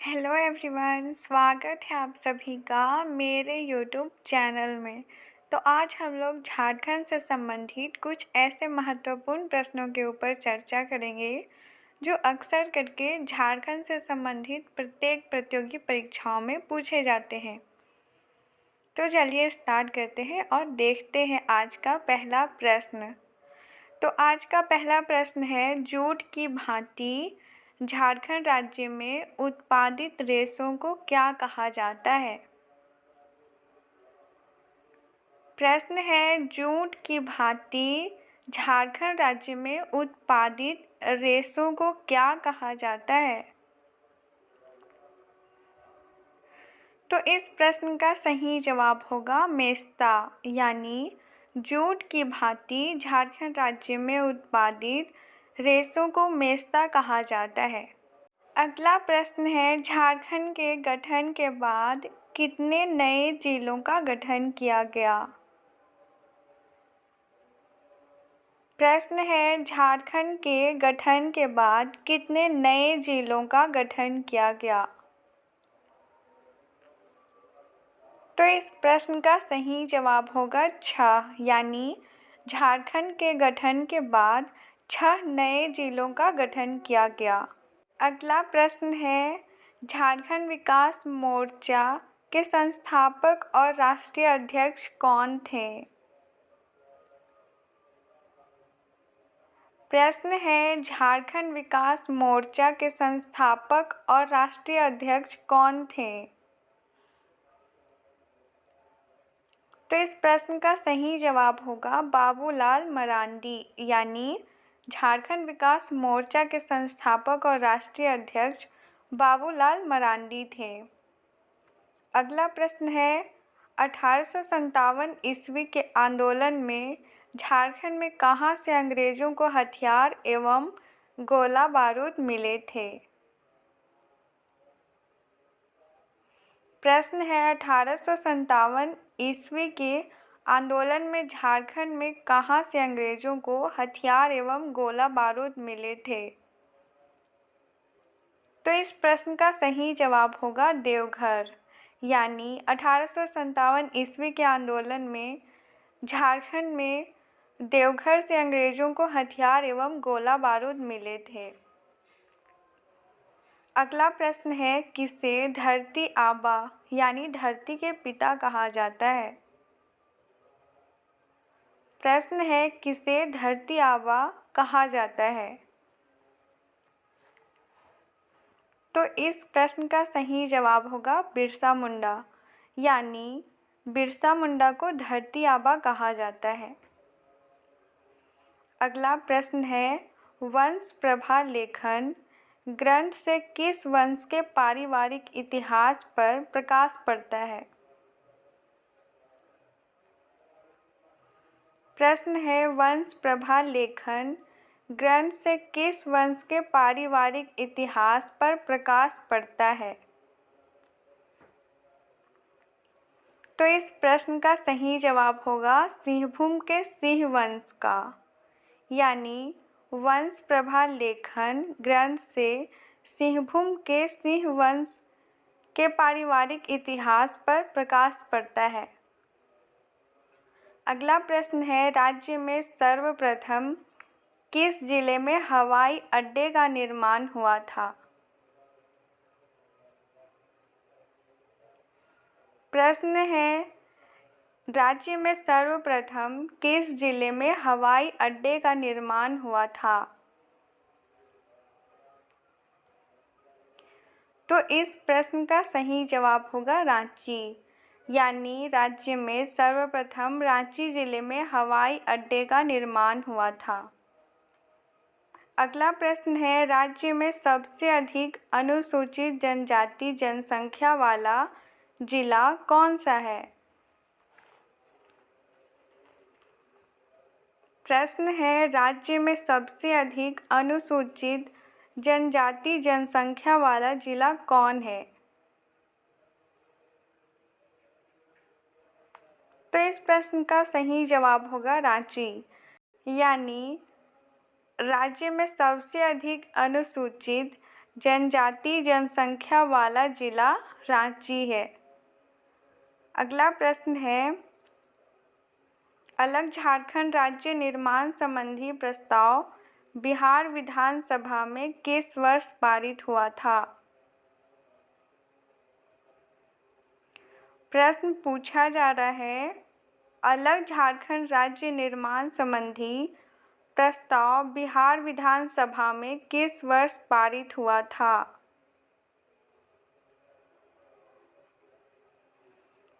Hello everyone, स्वागत है आप सभी का मेरे यूट्यूब चैनल में। तो आज हम लोग झारखंड से संबंधित कुछ ऐसे महत्वपूर्ण प्रश्नों के ऊपर चर्चा करेंगे जो अक्सर करके झारखंड से संबंधित प्रत्येक प्रतियोगी परीक्षाओं में पूछे जाते हैं। तो चलिए स्टार्ट करते हैं और देखते हैं आज का पहला प्रश्न। तो आज का पहला प्रश्न है, जूट की भांति झारखंड राज्य में उत्पादित रेशों को क्या कहा जाता है? प्रश्न है, जूट की भांति झारखंड राज्य में उत्पादित रेशों को क्या कहा जाता है? तो इस प्रश्न का सही जवाब होगा मेस्ता, यानी जूट की भांति झारखंड राज्य में उत्पादित रेशों को मेस्ता कहा जाता है। अगला प्रश्न है, झारखंड के गठन के बाद कितने नए जिलों का गठन किया गया? प्रश्न है, झारखंड के गठन के बाद कितने नए जिलों का गठन किया गया? तो इस प्रश्न का सही जवाब होगा 6, यानी झारखंड के गठन के बाद 6 नए जिलों का गठन किया गया। अगला प्रश्न है, झारखंड विकास मोर्चा के संस्थापक और राष्ट्रीय अध्यक्ष कौन थे? प्रश्न है, झारखंड विकास मोर्चा के संस्थापक और राष्ट्रीय अध्यक्ष कौन थे? तो इस प्रश्न का सही जवाब होगा बाबूलाल मरांडी, यानी झारखंड विकास मोर्चा के संस्थापक और राष्ट्रीय अध्यक्ष बाबूलाल मरांडी थे। अगला प्रश्न है, 1857 ईस्वी के आंदोलन में झारखंड में कहाँ से अंग्रेजों को हथियार एवं गोला बारूद मिले थे? प्रश्न है, 1857 ईस्वी के आंदोलन में झारखंड में कहाँ से अंग्रेजों को हथियार एवं गोला बारूद मिले थे? तो इस प्रश्न का सही जवाब होगा देवघर, यानी 1857 ईस्वी के आंदोलन में झारखंड में देवघर से अंग्रेजों को हथियार एवं गोला बारूद मिले थे। अगला प्रश्न है, किसे धरती आबा यानी धरती के पिता कहा जाता है? प्रश्न है, किसे धरती आबा कहा जाता है? तो इस प्रश्न का सही जवाब होगा बिरसा मुंडा, यानी बिरसा मुंडा को धरती आबा कहा जाता है। अगला प्रश्न है, वंश प्रभा लेखन ग्रंथ से किस वंश के पारिवारिक इतिहास पर प्रकाश पड़ता है? प्रश्न है, वंश प्रभा लेखन ग्रंथ से किस वंश के पारिवारिक इतिहास पर प्रकाश पड़ता है? तो इस प्रश्न का सही जवाब होगा सिंहभूम के सिंह वंश का, यानी वंश प्रभा लेखन ग्रंथ से सिंहभूम के सिंह वंश के पारिवारिक इतिहास पर प्रकाश पड़ता है। अगला प्रश्न है, राज्य में सर्वप्रथम किस जिले में हवाई अड्डे का निर्माण हुआ था? प्रश्न है, राज्य में सर्वप्रथम किस जिले में हवाई अड्डे का निर्माण हुआ था? तो इस प्रश्न का सही जवाब होगा रांची, यानी राज्य में सर्वप्रथम रांची जिले में हवाई अड्डे का निर्माण हुआ था। अगला प्रश्न है, राज्य में सबसे अधिक अनुसूचित जनजाति जनसंख्या वाला जिला कौन सा है? प्रश्न है, राज्य में सबसे अधिक अनुसूचित जनजाति जनसंख्या वाला जिला कौन है? तो इस प्रश्न का सही जवाब होगा रांची, यानी राज्य में सबसे अधिक अनुसूचित जनजाति जनसंख्या वाला जिला रांची है। अगला प्रश्न है, अलग झारखंड राज्य निर्माण संबंधी प्रस्ताव बिहार विधानसभा में किस वर्ष पारित हुआ था? प्रश्न पूछा जा रहा है, अलग झारखंड राज्य निर्माण संबंधी प्रस्ताव बिहार विधानसभा में किस वर्ष पारित हुआ था?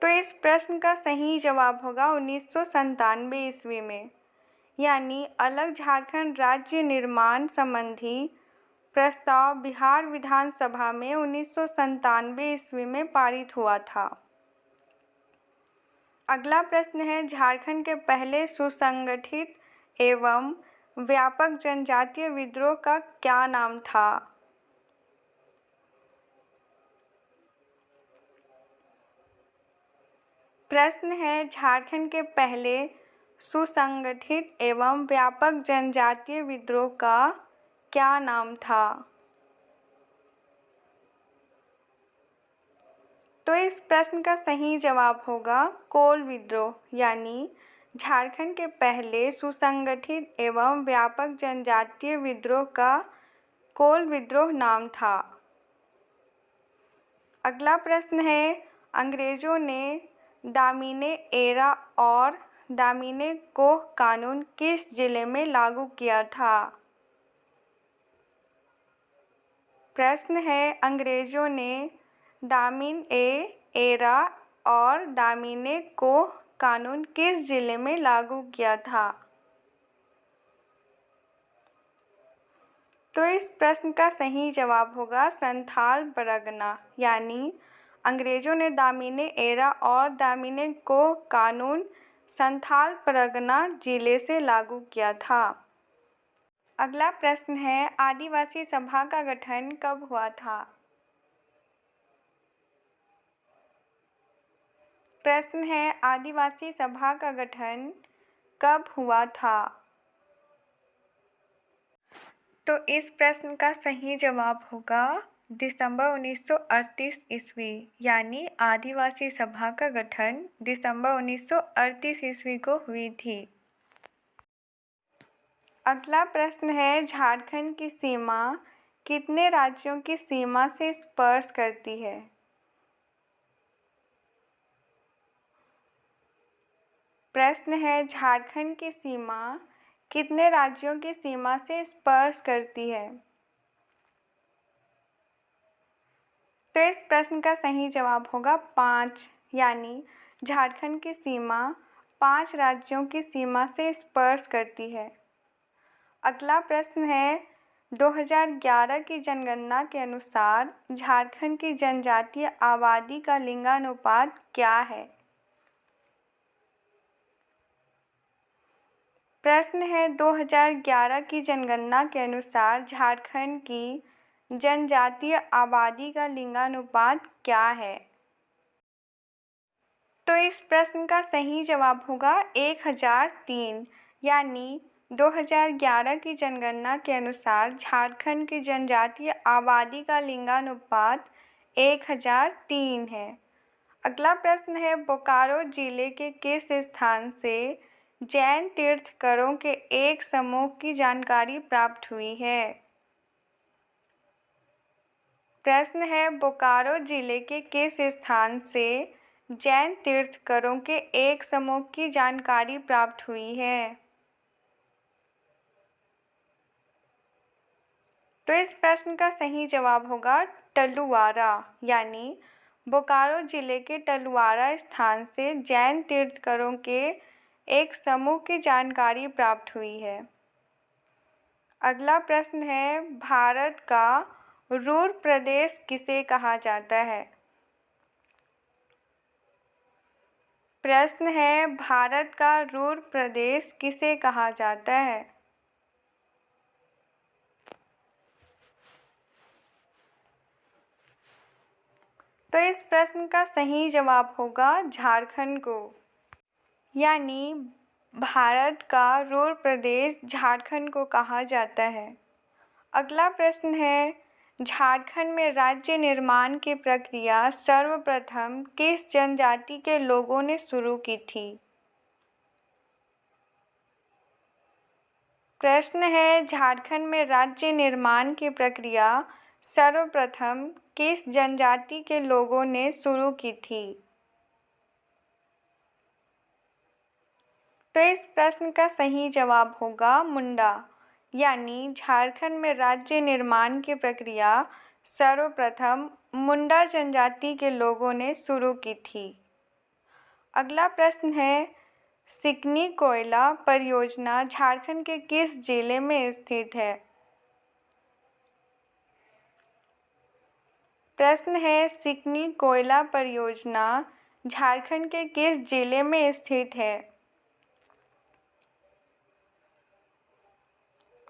तो इस प्रश्न का सही जवाब होगा 1997 ईस्वी में। यानी अलग झारखंड राज्य निर्माण संबंधी प्रस्ताव बिहार विधानसभा में 1997 ईस्वी में पारित हुआ था। अगला प्रश्न है, झारखंड के पहले सुसंगठित एवं व्यापक जनजातीय विद्रोह का क्या नाम था? प्रश्न है, झारखंड के पहले सुसंगठित एवं व्यापक जनजातीय विद्रोह का क्या नाम था? तो इस प्रश्न का सही जवाब होगा कोल विद्रोह। यानी झारखंड के पहले सुसंगठित एवं व्यापक जनजातीय विद्रोह का कोल विद्रोह नाम था। अगला प्रश्न है, अंग्रेजों ने दामिने एरा और दामिने कोह कानून किस जिले में लागू किया था? प्रश्न है, अंग्रेजों ने दामिने एरा और दामिने कोह कानून किस जिले में लागू किया था? तो इस प्रश्न का सही जवाब होगा संथाल परगना। यानी अंग्रेजों ने दामिने एरा और दामिने कोह कानून संथाल परगना जिले से लागू किया था। अगला प्रश्न है, आदिवासी सभा का गठन कब हुआ था? प्रश्न है, आदिवासी सभा का गठन कब हुआ था? तो इस प्रश्न का सही जवाब होगा दिसंबर 1938 ईस्वी। यानी आदिवासी सभा का गठन दिसंबर 1938 ईस्वी को हुई थी। अगला प्रश्न है, झारखंड की सीमा कितने राज्यों की सीमा से स्पर्श करती है? प्रश्न है, झारखंड की सीमा कितने राज्यों की सीमा से स्पर्श करती है? तो इस प्रश्न का सही जवाब होगा 5। यानी झारखंड की सीमा 5 राज्यों की सीमा से स्पर्श करती है। अगला प्रश्न है, 2011 की जनगणना के अनुसार झारखंड की जनजातीय आबादी का लिंगानुपात क्या है? प्रश्न है, 2011 की जनगणना के अनुसार झारखंड की जनजातीय आबादी का लिंगानुपात क्या है? तो इस प्रश्न का सही जवाब होगा 1003। यानी 2011 की जनगणना के अनुसार झारखंड की जनजातीय आबादी का लिंगानुपात 1003 है। अगला प्रश्न है, बोकारो जिले के किस स्थान से जैन तीर्थंकरों के एक समूह की जानकारी प्राप्त हुई है? प्रश्न है, बोकारो जिले के किस स्थान से जैन तीर्थंकरों के एक समूह की जानकारी प्राप्त हुई है? तो इस प्रश्न का सही जवाब होगा टलुआरा। यानी बोकारो जिले के टलुआरा स्थान से जैन तीर्थंकरों के एक समूह की जानकारी प्राप्त हुई है। अगला प्रश्न है, भारत का रूर प्रदेश किसे कहा जाता है? प्रश्न है, भारत का रूर प्रदेश किसे कहा जाता है? तो इस प्रश्न का सही जवाब होगा झारखंड को। यानी भारत का रूर प्रदेश झारखंड को कहा जाता है। अगला प्रश्न है, झारखंड में राज्य निर्माण की प्रक्रिया सर्वप्रथम किस जनजाति के लोगों ने शुरू की थी? प्रश्न है, झारखंड में राज्य निर्माण की प्रक्रिया सर्वप्रथम किस जनजाति के लोगों ने शुरू की थी? तो इस प्रश्न का सही जवाब होगा मुंडा। यानी झारखंड में राज्य निर्माण की प्रक्रिया सर्वप्रथम मुंडा जनजाति के लोगों ने शुरू की थी। अगला प्रश्न है, सिकनी कोयला परियोजना झारखंड के किस जिले में स्थित है? प्रश्न है, सिकनी कोयला परियोजना झारखंड के किस जिले में स्थित है?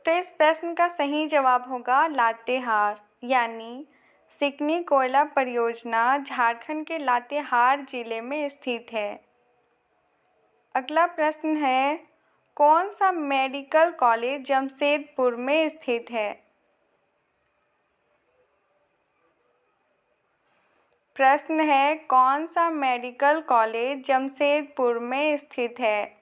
तो इस प्रश्न का सही जवाब होगा लातेहार। यानी सिकनी कोयला परियोजना झारखंड के लातेहार जिले में स्थित है। अगला प्रश्न है, कौन सा मेडिकल कॉलेज जमशेदपुर में स्थित है? प्रश्न है, कौन सा मेडिकल कॉलेज जमशेदपुर में स्थित है?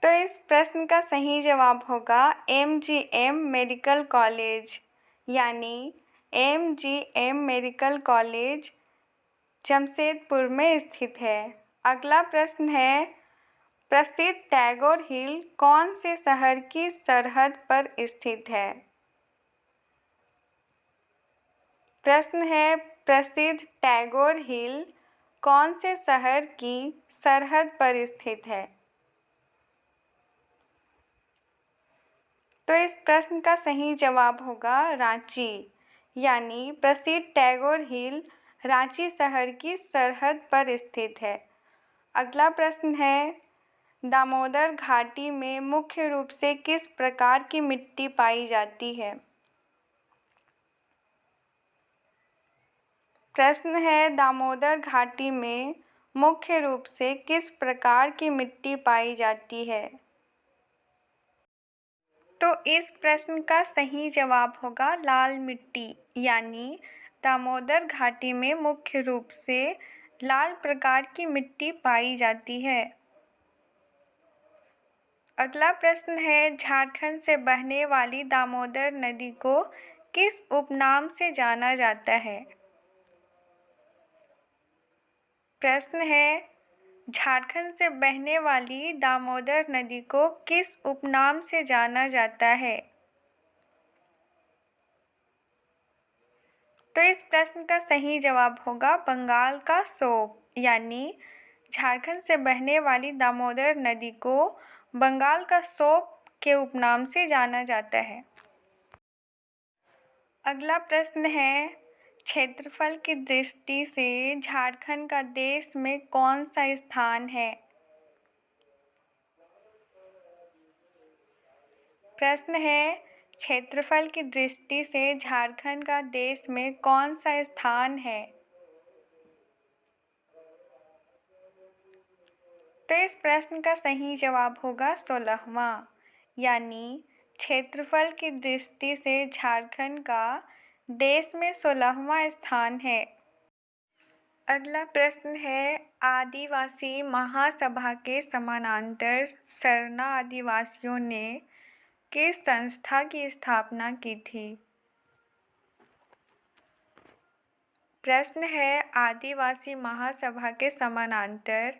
तो इस प्रश्न का सही जवाब होगा MGM मेडिकल कॉलेज। यानी MGM मेडिकल कॉलेज जमशेदपुर में स्थित है। अगला प्रश्न है, प्रसिद्ध टैगोर हिल कौन से शहर की सरहद पर स्थित है? प्रश्न है, प्रसिद्ध टैगोर हिल कौन से शहर की सरहद पर स्थित है? तो इस प्रश्न का सही जवाब होगा रांची। यानी प्रसिद्ध टैगोर हिल रांची शहर की सरहद पर स्थित है। अगला प्रश्न है, दामोदर घाटी में मुख्य रूप से किस प्रकार की मिट्टी पाई जाती है? प्रश्न है, दामोदर घाटी में मुख्य रूप से किस प्रकार की मिट्टी पाई जाती है? तो इस प्रश्न का सही जवाब होगा लाल मिट्टी। यानी दामोदर घाटी में मुख्य रूप से लाल प्रकार की मिट्टी पाई जाती है। अगला प्रश्न है, झारखंड से बहने वाली दामोदर नदी को किस उपनाम से जाना जाता है? प्रश्न है, झारखंड से बहने वाली दामोदर नदी को किस उपनाम से जाना जाता है? तो इस प्रश्न का सही जवाब होगा बंगाल का सोप। यानी झारखंड से बहने वाली दामोदर नदी को बंगाल का सोप के उपनाम से जाना जाता है। अगला प्रश्न है, क्षेत्रफल की दृष्टि से झारखंड का देश में कौन सा स्थान है? प्रश्न है, क्षेत्रफल की दृष्टि से झारखंड का देश में कौन सा स्थान है? तो इस प्रश्न का सही जवाब होगा 16वां। यानी क्षेत्रफल की दृष्टि से झारखंड का देश में 16वां स्थान है। अगला प्रश्न है, आदिवासी महासभा के समानांतर सरना आदिवासियों ने किस संस्था की स्थापना की थी? प्रश्न है, आदिवासी महासभा के समानांतर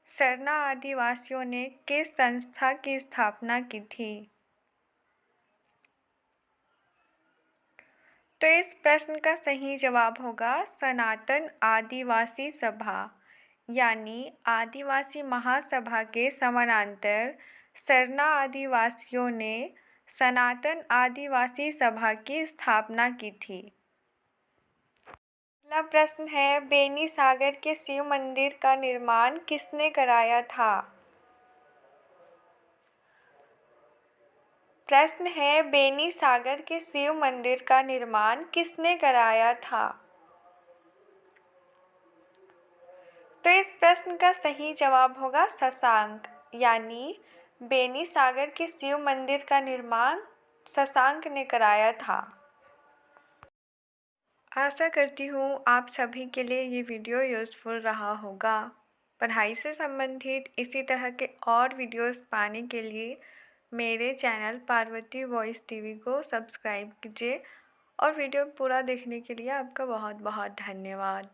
सरना आदिवासियों ने किस संस्था की स्थापना की थी? तो इस प्रश्न का सही जवाब होगा सनातन आदिवासी सभा। यानी आदिवासी महासभा के समानांतर सरना आदिवासियों ने सनातन आदिवासी सभा की स्थापना की थी। अगला प्रश्न है, बेनी सागर के शिव मंदिर का निर्माण किसने कराया था? प्रश्न है, बेनी सागर के शिव मंदिर का निर्माण किसने कराया था? तो इस प्रश्न का सही जवाब होगा शशांक। यानी बेनी सागर के शिव मंदिर का निर्माण शशांक ने कराया था। आशा करती हूँ आप सभी के लिए ये वीडियो यूज़फुल रहा होगा। पढ़ाई से संबंधित इसी तरह के और वीडियोस पाने के लिए मेरे चैनल पार्वती वॉइस टीवी को सब्सक्राइब कीजिए और वीडियो पूरा देखने के लिए आपका बहुत बहुत धन्यवाद।